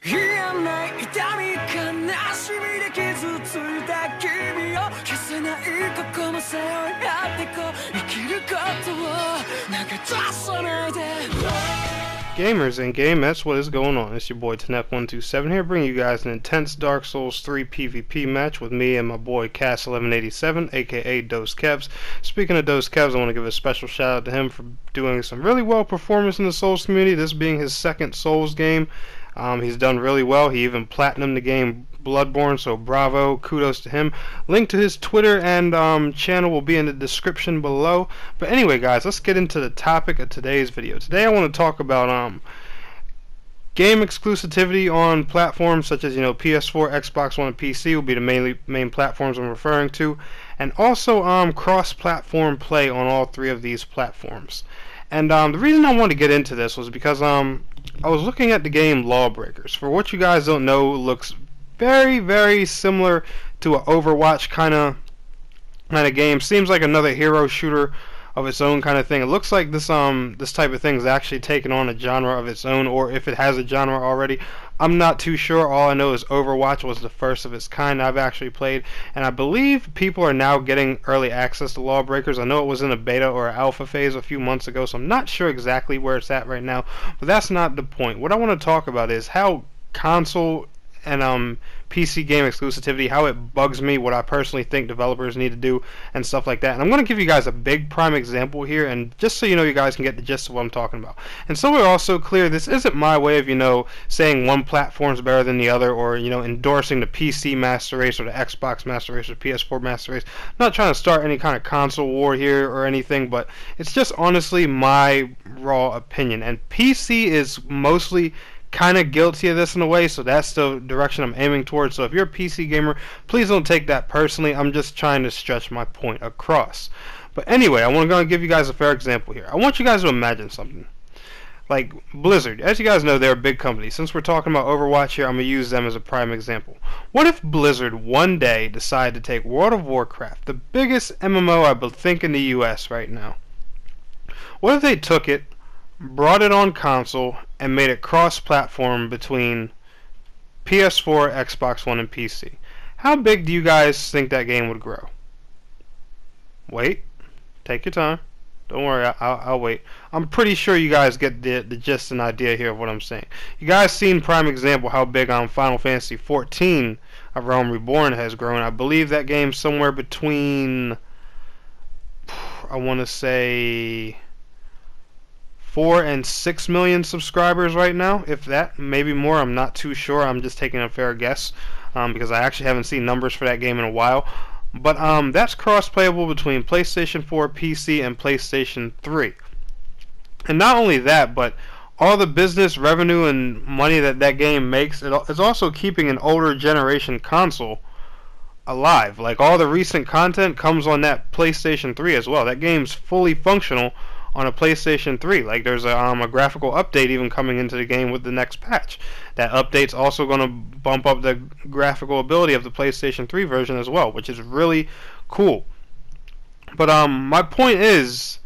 嫌な痛み悲しみで傷ついた君を消せない過去も背負い合ってこう生きることを投げ出さないで Gamers and gamettes, what is going on? It's your boy Tenep127 here, bringing you guys an intense Dark Souls 3 PvP match with me and my boy Cass1187, aka Dose Kevs. Speaking of Dose Kevs, I want to give a special shout out to him for doing some really well performance in the Souls community, this being his second Souls game. He's done really well. He even platinumed the game Bloodborne, so bravo, kudos to him. Link to his Twitter and channel will be in the description below. But anyway, guys, let's get into the topic of today's video. Today I want to talk about game exclusivity on platforms such as PS4, Xbox One, and PC will be the main platforms I'm referring to, and also cross-platform play on all three of these platforms. And the reason I wanted to get into this was because I was looking at the game Lawbreakers. For what you guys don't know, it looks very, very similar to an Overwatch kind of game. Seems like another hero shooter of its own kind of thing. It looks like this type of thing is actually taking on a genre of its own, or if it has a genre already, I'm not too sure. All I know is Overwatch was the first of its kind I've actually played, and I believe people are now getting early access to Lawbreakers. I know it was in a beta or alpha phase a few months ago, so I'm not sure exactly where it's at right now, but that's not the point. What I want to talk about is how console and PC game exclusivity, how it bugs me, what I personally think developers need to do, and stuff like that. And I'm going to give you guys a big prime example here, and just so you know, you guys can get the gist of what I'm talking about. And so we're also clear, this isn't my way of, saying one platform's better than the other, or, endorsing the PC master race, or the Xbox master race, or PS4 master race. I'm not trying to start any kind of console war here or anything, but it's just honestly my raw opinion. And PC is mostly kind of guilty of this in a way, so that's the direction I'm aiming towards. So if you're a PC gamer, please don't take that personally. I'm just trying to stretch my point across. But anyway, I want to give you guys a fair example here. I want you guys to imagine something. Like Blizzard, as you guys know, they're a big company. Since we're talking about Overwatch here, I'm going to use them as a prime example. What if Blizzard one day decided to take World of Warcraft, the biggest MMO I think in the US right now, what if they took it, brought it on console, and made it cross-platform between PS4, Xbox One, and PC? How big do you guys think that game would grow? Wait. Take your time. Don't worry, I'll wait. I'm pretty sure you guys get the gist and idea here of what I'm saying. You guys seen prime example how big Final Fantasy 14 of Realm Reborn has grown. I believe that game's somewhere between, I want to say, 4 and 6 million subscribers right now, if that, maybe more. I'm not too sure. I'm just taking a fair guess because I actually haven't seen numbers for that game in a while. But that's cross-playable between PlayStation 4, PC, and PlayStation 3. And not only that, but all the business revenue and money that game makes, it's also keeping an older generation console alive. Like, all the recent content comes on that PlayStation 3 as well. That game's fully functional on a PlayStation 3. Like, there's a graphical update even coming into the game with the next patch. That update's also going to bump up the graphical ability of the PlayStation 3 version as well, which is really cool. But my point is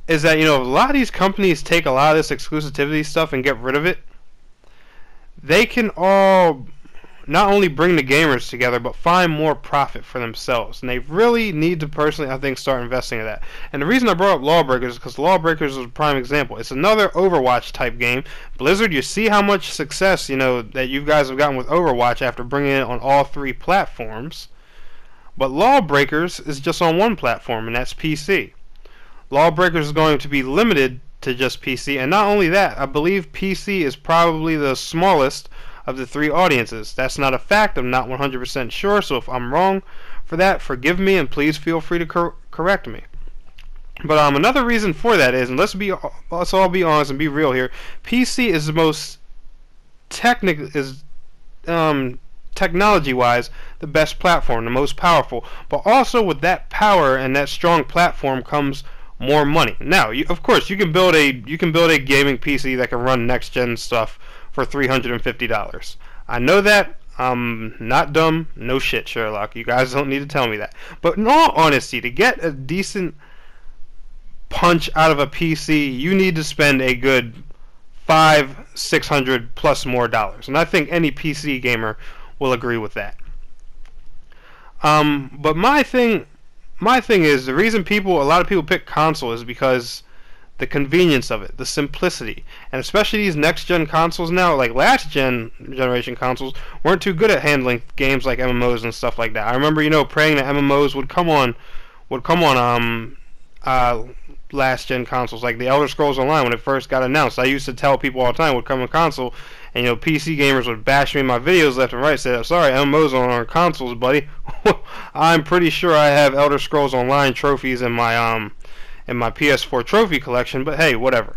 that a lot of these companies take a lot of this exclusivity stuff and get rid of it. They can all not only bring the gamers together, but find more profit for themselves. And they really need to personally, I think, start investing in that. And the reason I brought up Lawbreakers is because Lawbreakers is a prime example. It's another Overwatch type game. Blizzard, you see how much success, that you guys have gotten with Overwatch after bringing it on all three platforms. But Lawbreakers is just on one platform, and that's PC. Lawbreakers is going to be limited to just PC. And not only that, I believe PC is probably the smallest of the three audiences. That's not a fact. I'm not 100% sure, so if I'm wrong for that, forgive me and please feel free to correct me. But another reason for that is, and let's all be honest and be real here, PC is the most technology-wise the best platform, the most powerful. But also with that power and that strong platform comes more money. Now, of course, you can build a gaming PC that can run next-gen stuff for $350. I know that. I'm not dumb. No shit, Sherlock. You guys don't need to tell me that. But in all honesty, to get a decent punch out of a PC, you need to spend a good $500-600 more dollars, and I think any PC gamer will agree with that. But my thing is, the reason a lot of people pick console is because the convenience of it, the simplicity, and especially these next-gen consoles now, like last-generation consoles, weren't too good at handling games like MMOs and stuff like that. I remember, praying that MMOs would come on last-gen consoles, like the Elder Scrolls Online when it first got announced. I used to tell people all the time it would come on console, and PC gamers would bash me in my videos left and right, say, "Sorry, MMOs are on consoles, buddy." I'm pretty sure I have Elder Scrolls Online trophies in my PS4 trophy collection, but hey, whatever.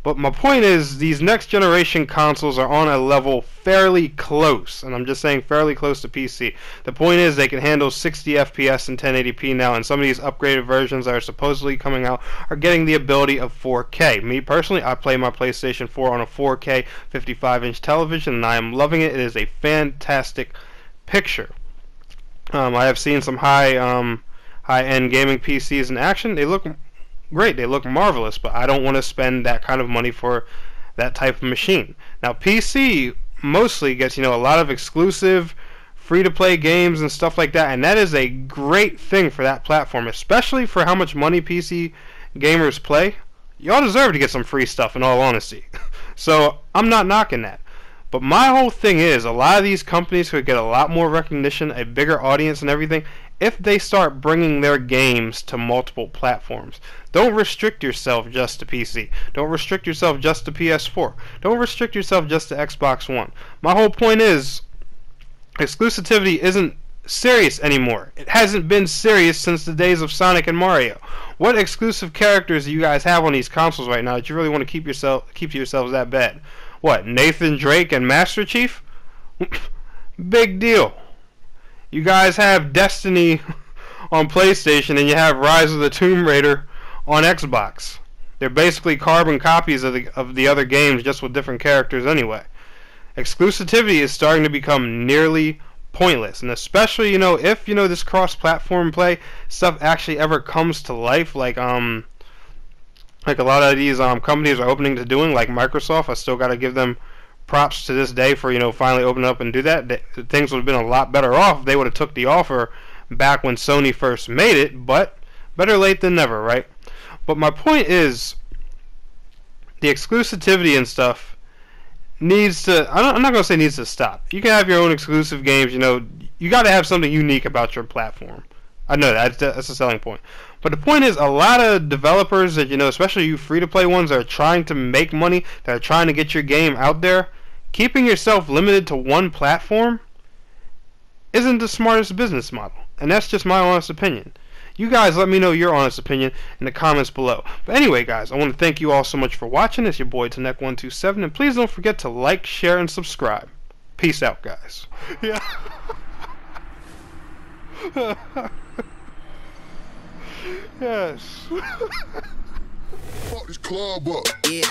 But my point is, these next generation consoles are on a level fairly close, and I'm just saying fairly close to PC. The point is, they can handle 60 FPS and 1080p now, and some of these upgraded versions that are supposedly coming out are getting the ability of 4K. Me personally, I play my PlayStation 4 on a 4K 55-inch television, and I am loving it. It is a fantastic picture. I have seen some high-end gaming PCs in action. They look great, they look marvelous, but I don't want to spend that kind of money for that type of machine. Now, PC mostly gets, a lot of exclusive free-to-play games and stuff like that, and that is a great thing for that platform, especially for how much money PC gamers play. Y'all deserve to get some free stuff, in all honesty. So, I'm not knocking that. But my whole thing is, a lot of these companies could get a lot more recognition, a bigger audience and everything, if they start bringing their games to multiple platforms. Don't restrict yourself just to PC. Don't restrict yourself just to PS4. Don't restrict yourself just to Xbox One. My whole point is, exclusivity isn't serious anymore. It hasn't been serious since the days of Sonic and Mario. What exclusive characters do you guys have on these consoles right now that you really want to keep to yourselves that bad? What, Nathan Drake and Master Chief? Big deal. You guys have Destiny on PlayStation and you have Rise of the Tomb Raider on Xbox. They're basically carbon copies of the other games, just with different characters anyway. Exclusivity is starting to become nearly pointless, and especially, if, this cross-platform play stuff actually ever comes to life, like a lot of these companies are opening to doing, like Microsoft. I still got to give them props to this day for, finally opening up and do that. Things would have been a lot better off if they would have took the offer back when Sony first made it, but better late than never, right? But my point is, the exclusivity and stuff needs to, I'm not going to say needs to stop. You can have your own exclusive games, you got to have something unique about your platform. I know that's a selling point. But the point is, a lot of developers that, especially you free-to-play ones that are trying to make money, that are trying to get your game out there, keeping yourself limited to one platform isn't the smartest business model. And that's just my honest opinion. You guys let me know your honest opinion in the comments below. But anyway, guys, I want to thank you all so much for watching. It's your boy Tanek127, and please don't forget to like, share, and subscribe. Peace out, guys. Yeah. Yes. Fuck this club up. Yeah.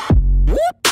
Whoop.